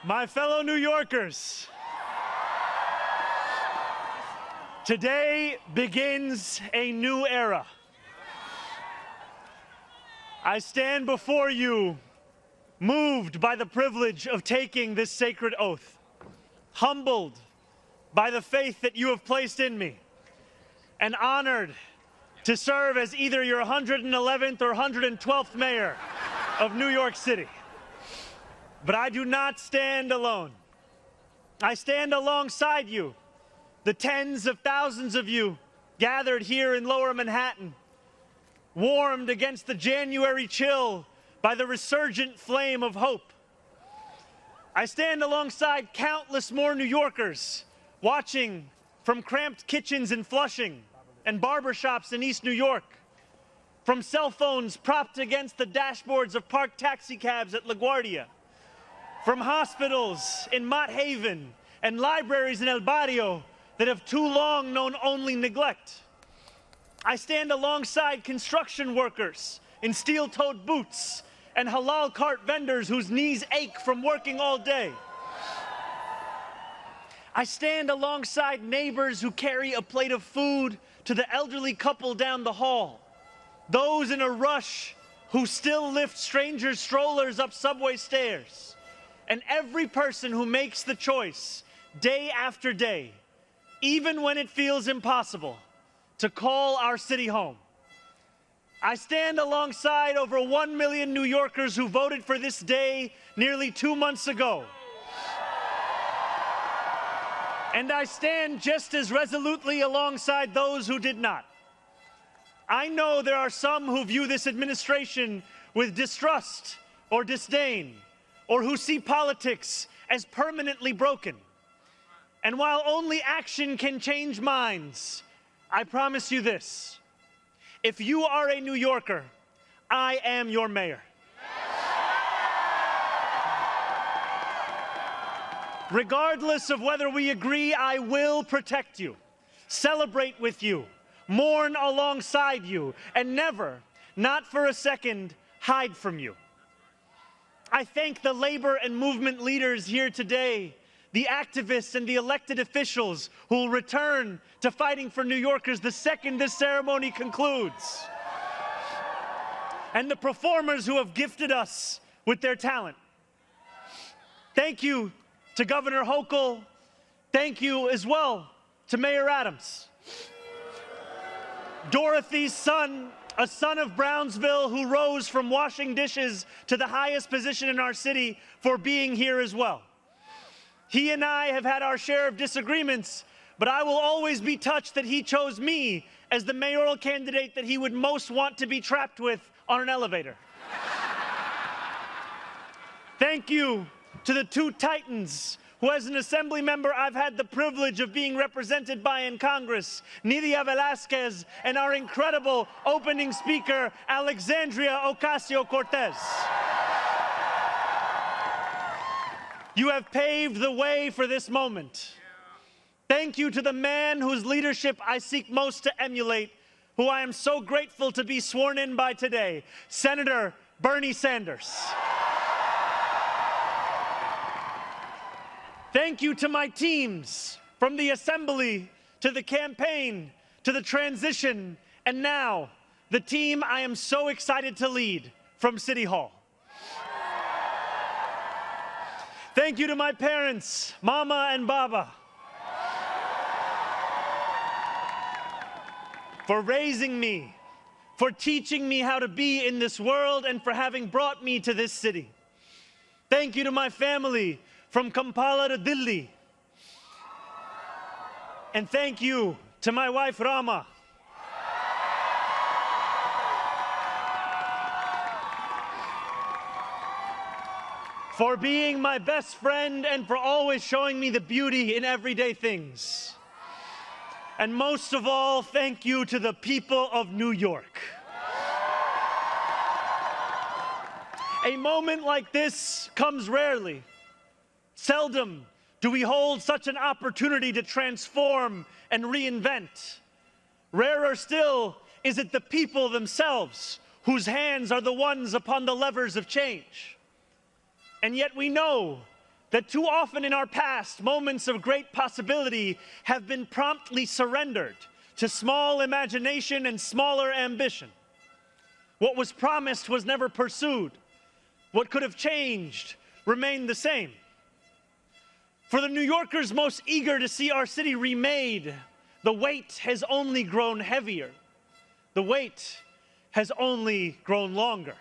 My fellow New Yorkers, today begins a new era. I stand before you, moved by the privilege of taking this sacred oath, humbled by the faith that you have placed in me, and honored to serve as either your 111th or 112th mayor of New York City. But I do not stand alone. I stand alongside you, the tens of thousands of you gathered here in Lower Manhattan, warmed against the January chill by the resurgent flame of hope. I stand alongside countless more New Yorkers watching from cramped kitchens in Flushing and barbershops in East New York, from cell phones propped against the dashboards of parked taxicabs at LaGuardia, from hospitals in Mott Haven and libraries in El Barrio that have too long known only neglect. I stand alongside construction workers in steel-toed boots and halal cart vendors whose knees ache from working all day. I stand alongside neighbors who carry a plate of food to the elderly couple down the hall, those in a rush who still lift strangers' strollers up subway stairs, and every person who makes the choice day after day, even when it feels impossible, to call our city home. I stand alongside over 1 million New Yorkers who voted for this day nearly 2 months ago. And I stand just as resolutely alongside those who did not. I know there are some who view this administration with distrust or disdain, or who see politics as permanently broken. And while only action can change minds, I promise you this: if you are a New Yorker, I am your mayor. Regardless of whether we agree, I will protect you, celebrate with you, mourn alongside you, and never, not for a second, hide from you. I thank the labor and movement leaders here today, the activists and the elected officials who will return to fighting for New Yorkers the second this ceremony concludes, and the performers who have gifted us with their talent. Thank you to Governor Hochul. Thank you as well to Mayor Adams. Dorothy's son, a son of Brownsville who rose from washing dishes to the highest position in our city, for being here as well. He and I have had our share of disagreements, but I will always be touched that he chose me as the mayoral candidate that he would most want to be trapped with on an elevator. Thank you to the two titans who, as an assembly member, I've had the privilege of being represented by in Congress, Nydia Velázquez and our incredible opening speaker, Alexandria Ocasio-Cortez. You have paved the way for this moment. Thank you to the man whose leadership I seek most to emulate, who I am so grateful to be sworn in by today, Senator Bernie Sanders. Thank you to my teams, from the assembly to the campaign to the transition, and now the team I am so excited to lead from City Hall. Thank you to my parents, Mama and Baba, for raising me, for teaching me how to be in this world, and for having brought me to this city. Thank you to my family, from Kampala to Delhi. And thank you to my wife, Rama. For being my best friend and for always showing me the beauty in everyday things. And most of all, thank you to the people of New York. A moment like this comes rarely. Seldom do we hold such an opportunity to transform and reinvent. Rarer still is it the people themselves whose hands are the ones upon the levers of change. And yet we know that too often in our past, moments of great possibility have been promptly surrendered to small imagination and smaller ambition. What was promised was never pursued. What could have changed remained the same. For the New Yorkers most eager to see our city remade, the weight has only grown heavier. The wait has only grown longer.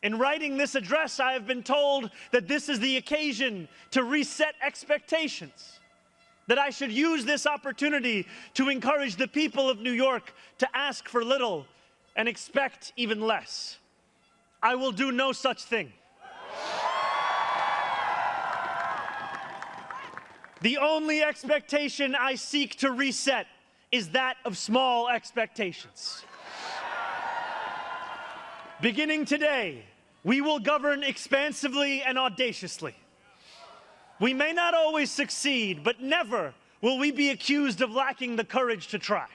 In writing this address, I have been told that this is the occasion to reset expectations, that I should use this opportunity to encourage the people of New York to ask for little and expect even less. I will do no such thing. The only expectation I seek to reset is that of small expectations. Beginning today, we will govern expansively and audaciously. We may not always succeed, but never will we be accused of lacking the courage to try.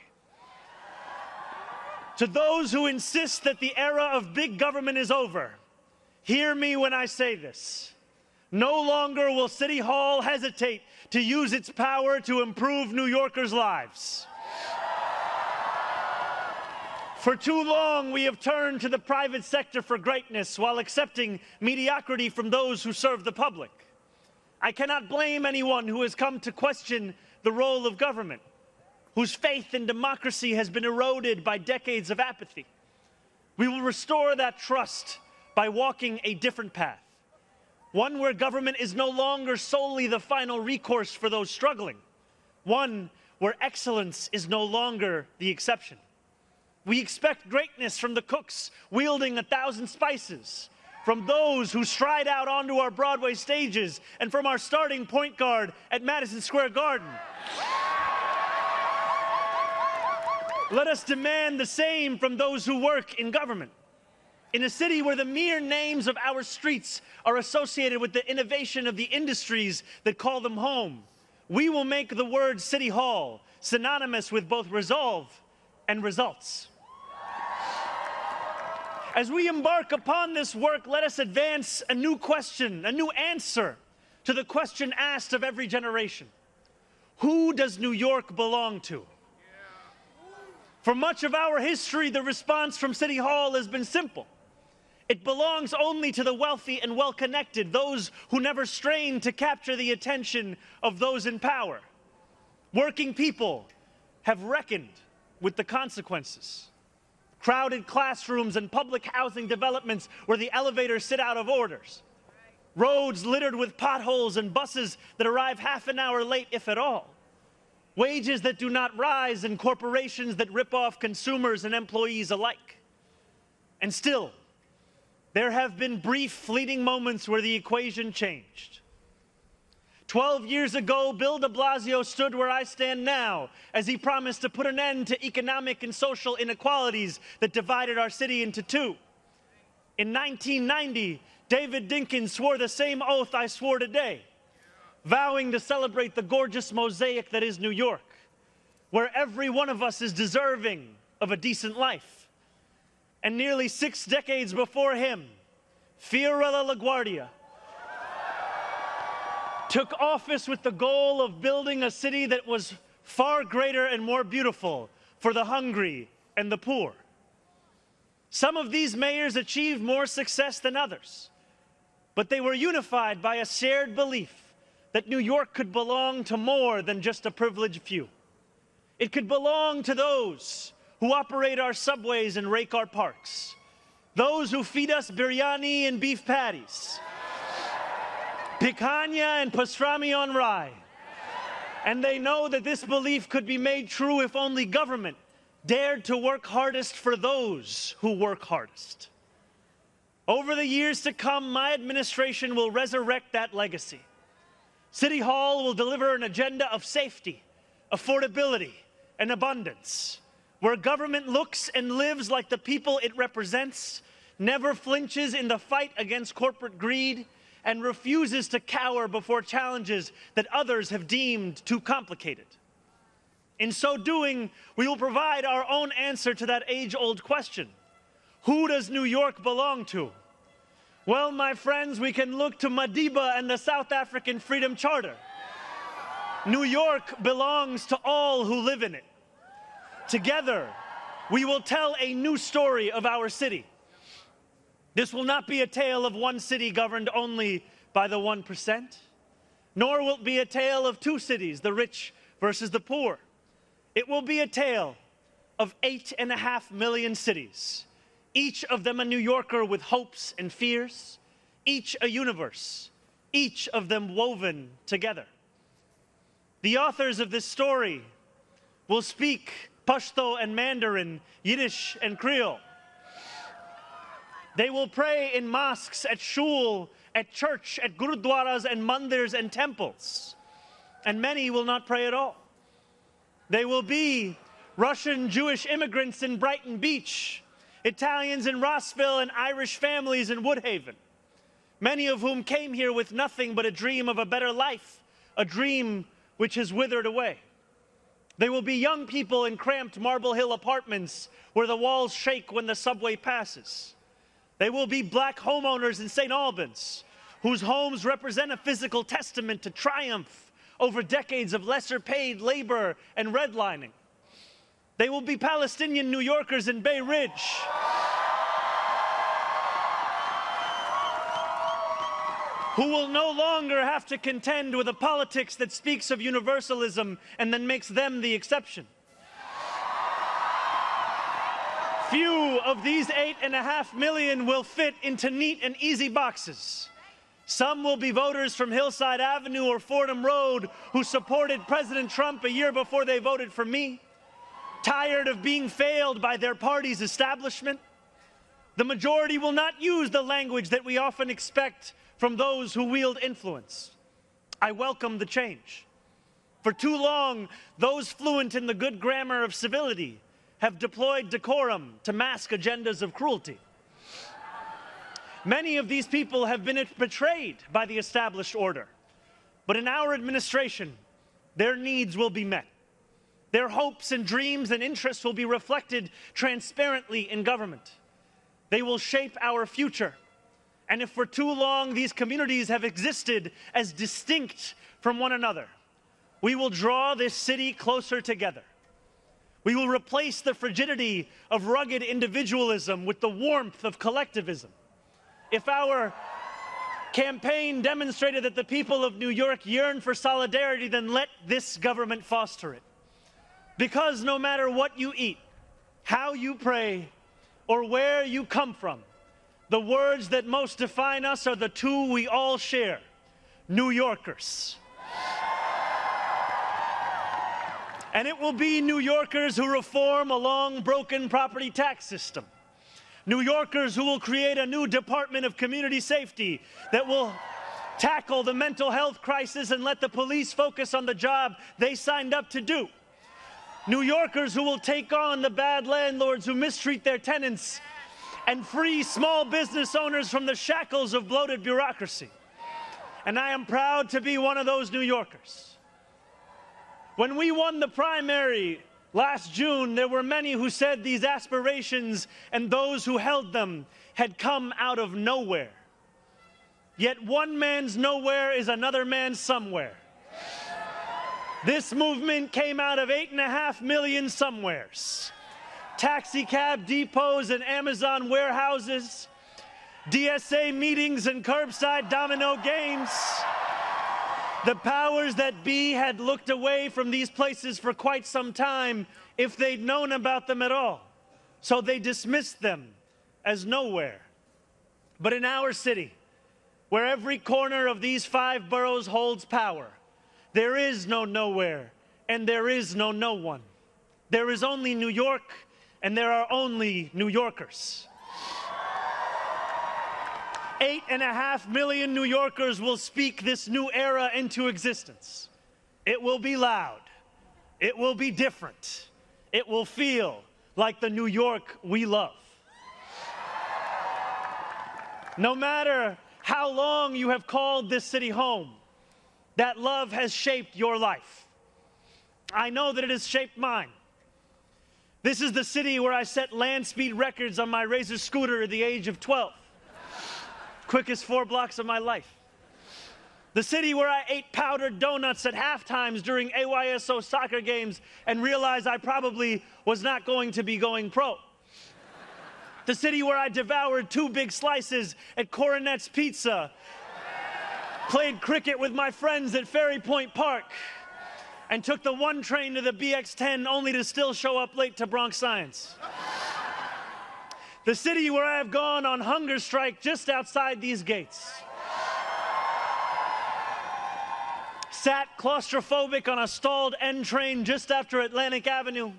To those who insist that the era of big government is over, hear me when I say this. No longer will City Hall hesitate to use its power to improve New Yorkers' lives. For too long, we have turned to the private sector for greatness while accepting mediocrity from those who serve the public. I cannot blame anyone who has come to question the role of government, whose faith in democracy has been eroded by decades of apathy. We will restore that trust by walking a different path, one where government is no longer solely the final recourse for those struggling, one where excellence is no longer the exception. We expect greatness from the cooks wielding 1,000 spices, from those who stride out onto our Broadway stages, and from our starting point guard at Madison Square Garden. Let us demand the same from those who work in government. In a city where the mere names of our streets are associated with the innovation of the industries that call them home, we will make the word City Hall synonymous with both resolve and results. As we embark upon this work, let us advance a new question, a new answer to the question asked of every generation. Who does New York belong to? For much of our history, the response from City Hall has been simple. It belongs only to the wealthy and well-connected, those who never strain to capture the attention of those in power. Working people have reckoned with the consequences. Crowded classrooms and public housing developments where the elevators sit out of orders. Roads littered with potholes and buses that arrive half an hour late, if at all. Wages that do not rise and corporations that rip off consumers and employees alike. And still, there have been brief, fleeting moments where the equation changed. 12 years ago, Bill de Blasio stood where I stand now as he promised to put an end to economic and social inequalities that divided our city into two. In 1990, David Dinkins swore the same oath I swore today, vowing to celebrate the gorgeous mosaic that is New York, where every one of us is deserving of a decent life. And nearly 6 decades before him, Fiorella LaGuardia took office with the goal of building a city that was far greater and more beautiful for the hungry and the poor. Some of these mayors achieved more success than others, but they were unified by a shared belief that New York could belong to more than just a privileged few. It could belong to those who operate our subways and rake our parks, those who feed us biryani and beef patties, picanha and pastrami on rye. And they know that this belief could be made true if only government dared to work hardest for those who work hardest. Over the years to come, my administration will resurrect that legacy. City Hall will deliver an agenda of safety, affordability, and abundance, where government looks and lives like the people it represents, never flinches in the fight against corporate greed, and refuses to cower before challenges that others have deemed too complicated. In so doing, we will provide our own answer to that age-old question. Who does New York belong to? Well, my friends, we can look to Madiba and the South African Freedom Charter. New York belongs to all who live in it. Together, we will tell a new story of our city. This will not be a tale of one city governed only by the 1%, nor will it be a tale of two cities, the rich versus the poor. It will be a tale of 8.5 million cities, each of them a New Yorker with hopes and fears, each a universe, each of them woven together. The authors of this story will speak Pashto and Mandarin, Yiddish and Creole. They will pray in mosques, at shul, at church, at gurudwaras and mandirs and temples. And many will not pray at all. They will be Russian Jewish immigrants in Brighton Beach, Italians in Rossville, and Irish families in Woodhaven, many of whom came here with nothing but a dream of a better life, a dream which has withered away. They will be young people in cramped Marble Hill apartments where the walls shake when the subway passes. They will be black homeowners in St. Albans, whose homes represent a physical testament to triumph over decades of lesser-paid labor and redlining. They will be Palestinian New Yorkers in Bay Ridge, who will no longer have to contend with a politics that speaks of universalism and then makes them the exception. Few of these 8.5 million will fit into neat and easy boxes. Some will be voters from Hillside Avenue or Fordham Road who supported President Trump a year before they voted for me, tired of being failed by their party's establishment. The majority will not use the language that we often expect from those who wield influence. I welcome the change. For too long, those fluent in the good grammar of civility have deployed decorum to mask agendas of cruelty. Many of these people have been betrayed by the established order. But in our administration, their needs will be met. Their hopes and dreams and interests will be reflected transparently in government. They will shape our future. And if for too long these communities have existed as distinct from one another, we will draw this city closer together. We will replace the frigidity of rugged individualism with the warmth of collectivism. If our campaign demonstrated that the people of New York yearn for solidarity, then let this government foster it. Because no matter what you eat, how you pray, or where you come from, the words that most define us are the two we all share: New Yorkers. And it will be New Yorkers who reform a long broken property tax system. New Yorkers who will create a new Department of Community Safety that will tackle the mental health crisis and let the police focus on the job they signed up to do. New Yorkers who will take on the bad landlords who mistreat their tenants and free small business owners from the shackles of bloated bureaucracy. And I am proud to be one of those New Yorkers. When we won the primary last June, there were many who said these aspirations and those who held them had come out of nowhere. Yet one man's nowhere is another man's somewhere. This movement came out of 8.5 million somewheres. Taxi cab depots and Amazon warehouses, DSA meetings and curbside domino games. The powers that be had looked away from these places for quite some time if they'd known about them at all. So they dismissed them as nowhere. But in our city, where every corner of these 5 boroughs holds power, there is no nowhere and there is no no one. There is only New York and there are only New Yorkers. 8.5 million New Yorkers will speak this new era into existence. It will be loud. It will be different. It will feel like the New York we love. No matter how long you have called this city home, that love has shaped your life. I know that it has shaped mine. This is the city where I set land speed records on my Razor scooter at the age of 12. quickest 4 blocks of my life. The city where I ate powdered donuts at halftimes during AYSO soccer games and realized I probably was not going to be going pro. The city where I devoured 2 big slices at Coronet's Pizza, played cricket with my friends at Ferry Point Park, and took the 1 train to the BX10 only to still show up late to Bronx Science. The city where I have gone on hunger strike just outside these gates. Sat claustrophobic on a stalled N train just after Atlantic Avenue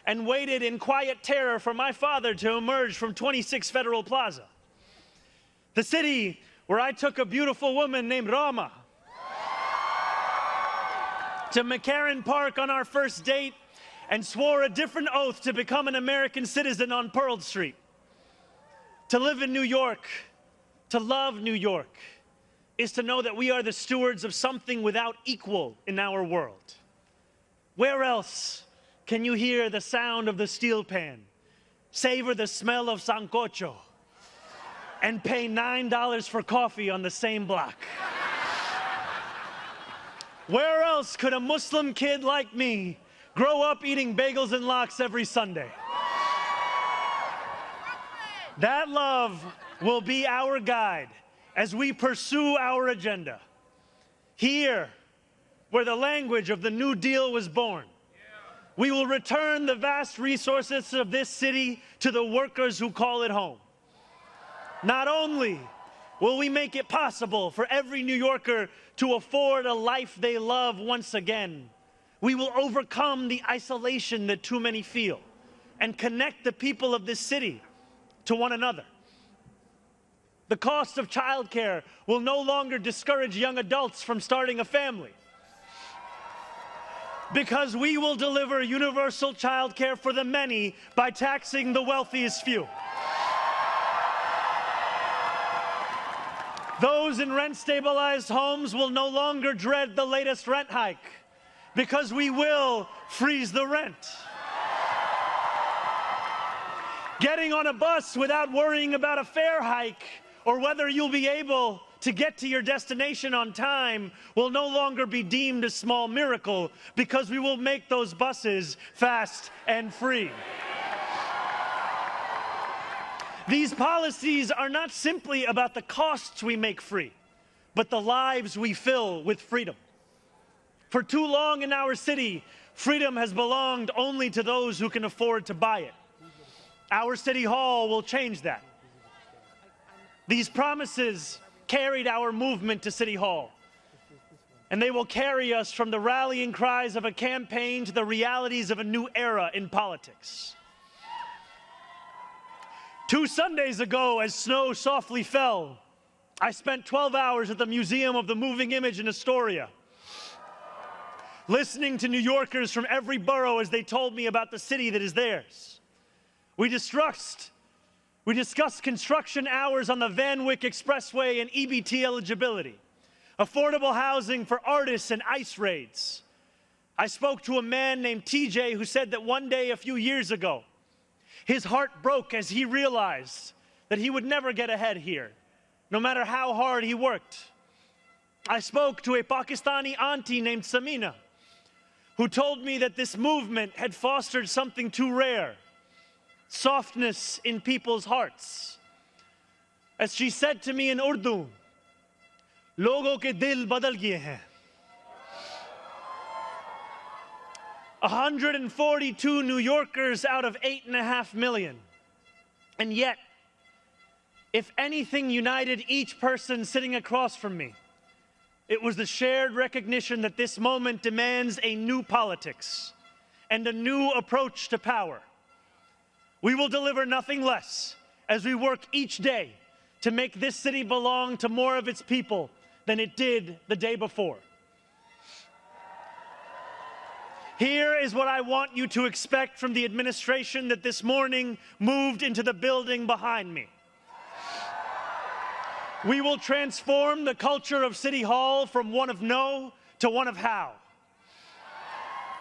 and waited in quiet terror for my father to emerge from 26 Federal Plaza. The city where I took a beautiful woman named Rama to McCarran Park on our first date and swore a different oath to become an American citizen on Pearl Street. To live in New York, to love New York, is to know that we are the stewards of something without equal in our world. Where else can you hear the sound of the steel pan, savor the smell of sancocho, and pay $9 for coffee on the same block? Where else could a Muslim kid like me grow up eating bagels and lox every Sunday? That love will be our guide as we pursue our agenda. Here, where the language of the New Deal was born, we will return the vast resources of this city to the workers who call it home. Not only will we make it possible for every New Yorker to afford a life they love once again, we will overcome the isolation that too many feel and connect the people of this city to one another. The cost of childcare will no longer discourage young adults from starting a family, because we will deliver universal childcare for the many by taxing the wealthiest few. Those in rent-stabilized homes will no longer dread the latest rent hike, because we will freeze the rent. Getting on a bus without worrying about a fare hike or whether you'll be able to get to your destination on time will no longer be deemed a small miracle, because we will make those buses fast and free. These policies are not simply about the costs we make free, but the lives we fill with freedom. For too long in our city, freedom has belonged only to those who can afford to buy it. Our city hall will change that. These promises carried our movement to City Hall, and they will carry us from the rallying cries of a campaign to the realities of a new era in politics. 2 Sundays ago, as snow softly fell, I spent 12 hours at the Museum of the Moving Image in Astoria, listening to New Yorkers from every borough as they told me about the city that is theirs. We discussed construction hours on the Van Wyck Expressway and EBT eligibility, affordable housing for artists and ICE raids. I spoke to a man named TJ who said that one day a few years ago, his heart broke as he realized that he would never get ahead here, no matter how hard he worked. I spoke to a Pakistani auntie named Samina, who told me that this movement had fostered something too rare: softness in people's hearts. As she said to me in Urdu, "Logo ke dil badal gaye hain." 142 New Yorkers out of 8.5 million. And yet, if anything united each person sitting across from me, it was the shared recognition that this moment demands a new politics and a new approach to power. We will deliver nothing less as we work each day to make this city belong to more of its people than it did the day before. Here is what I want you to expect from the administration that this morning moved into the building behind me. We will transform the culture of City Hall from one of no to one of how.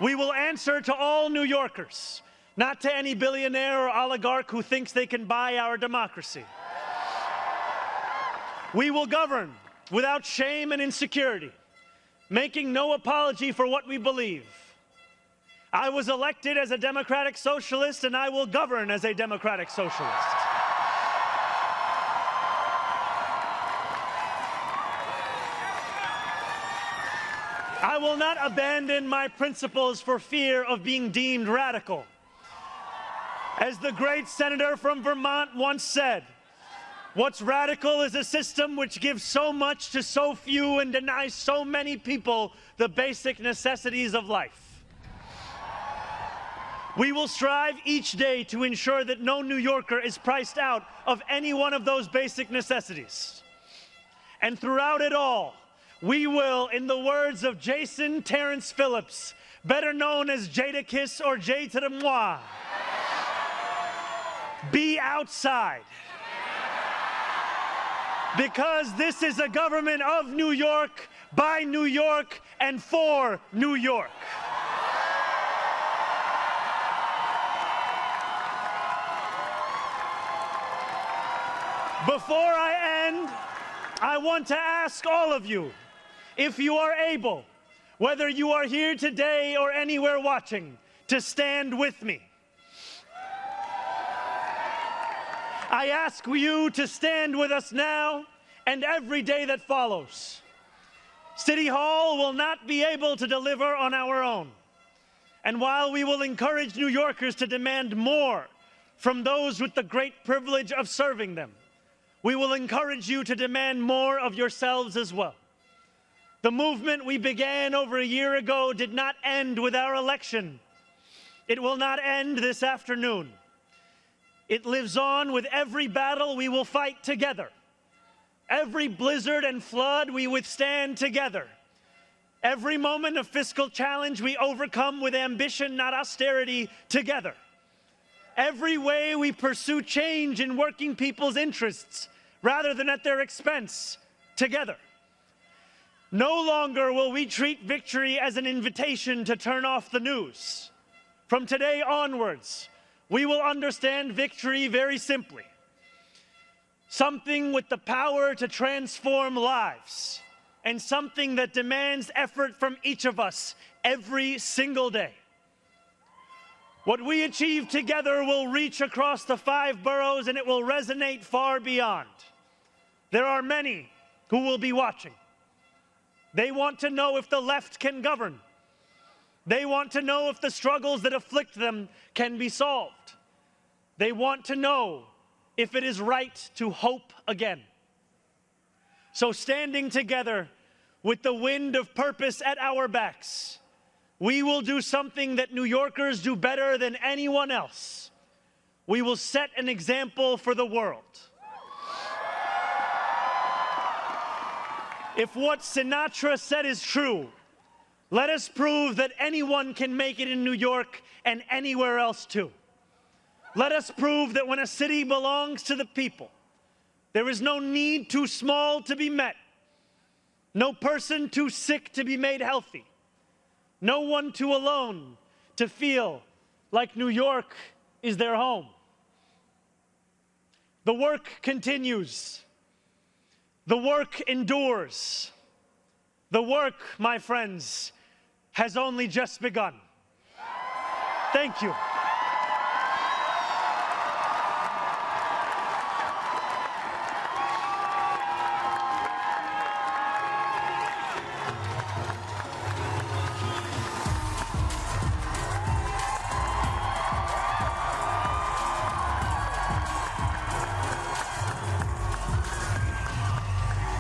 We will answer to all New Yorkers, not to any billionaire or oligarch who thinks they can buy our democracy. We will govern without shame and insecurity, making no apology for what we believe. I was elected as a democratic socialist, and I will govern as a democratic socialist. I will not abandon my principles for fear of being deemed radical. As the great senator from Vermont once said, what's radical is a system which gives so much to so few and denies so many people the basic necessities of life. We will strive each day to ensure that no New Yorker is priced out of any one of those basic necessities. And throughout it all, we will, in the words of Jason Terrence Phillips, better known as Jadakiss or Jay to the Moi, be outside. Because this is a government of New York, by New York, and for New York. Before I end, I want to ask all of you, if you are able, whether you are here today or anywhere watching, to stand with me. I ask you to stand with us now and every day that follows. City Hall will not be able to deliver on our own. And while we will encourage New Yorkers to demand more from those with the great privilege of serving them, we will encourage you to demand more of yourselves as well. The movement we began over a year ago did not end with our election. It will not end this afternoon. It lives on with every battle we will fight together. Every blizzard and flood we withstand together. Every moment of fiscal challenge we overcome with ambition, not austerity, together. Every way we pursue change in working people's interests rather than at their expense, together. No longer will we treat victory as an invitation to turn off the news. From today onwards, we will understand victory very simply. Something with the power to transform lives, and something that demands effort from each of us every single day. What we achieve together will reach across the 5 boroughs, and it will resonate far beyond. There are many who will be watching. They want to know if the left can govern. They want to know if the struggles that afflict them can be solved. They want to know if it is right to hope again. So standing together with the wind of purpose at our backs, we will do something that New Yorkers do better than anyone else. We will set an example for the world. If what Sinatra said is true, let us prove that anyone can make it in New York and anywhere else too. Let us prove that when a city belongs to the people, there is no need too small to be met, no person too sick to be made healthy, no one too alone to feel like New York is their home. The work continues. The work endures. The work, my friends, has only just begun. Thank you.